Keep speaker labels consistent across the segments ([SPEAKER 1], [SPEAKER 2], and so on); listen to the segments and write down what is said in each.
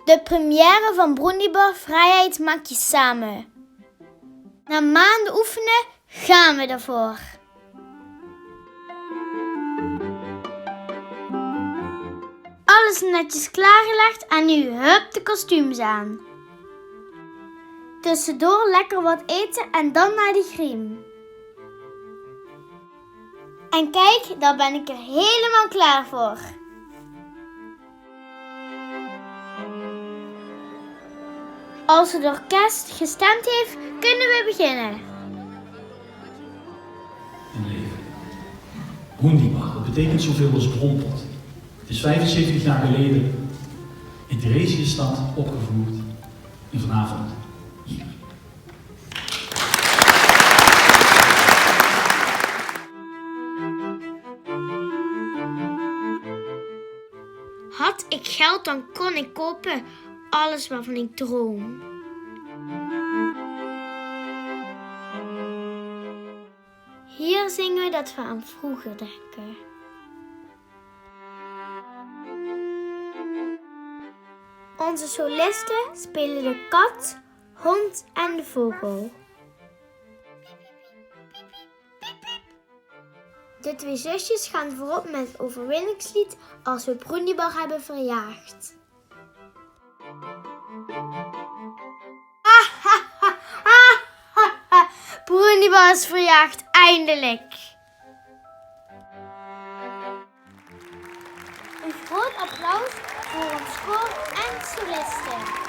[SPEAKER 1] De première van Brundibar Vrijheid maak je samen. Na maanden oefenen gaan we ervoor. Alles netjes klaargelegd en nu hup de kostuums aan. Tussendoor lekker wat eten en dan naar de griem. En kijk, daar ben ik er helemaal klaar voor. Als het orkest gestemd heeft, kunnen we beginnen.
[SPEAKER 2] Een leven. Brundibar, dat betekent zoveel als bronpot. Het is 75 jaar geleden in Theresienstadt opgevoerd en vanavond hier.
[SPEAKER 1] Had ik geld, dan kon ik kopen alles waarvan ik droom. Hier zingen we dat we aan vroeger denken. Onze solisten spelen de kat, hond en de vogel. De twee zusjes gaan voorop met het overwinningslied als we Brundibar hebben verjaagd. Brundibar is verjaagd, eindelijk! Een groot applaus voor ons koor en solisten.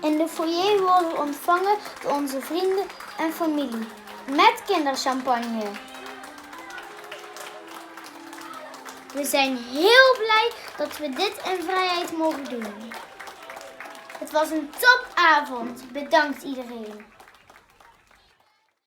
[SPEAKER 1] In de foyer worden we ontvangen door onze vrienden en familie met kinderchampagne. We zijn heel blij dat we dit in vrijheid mogen doen. Het was een topavond. Bedankt iedereen.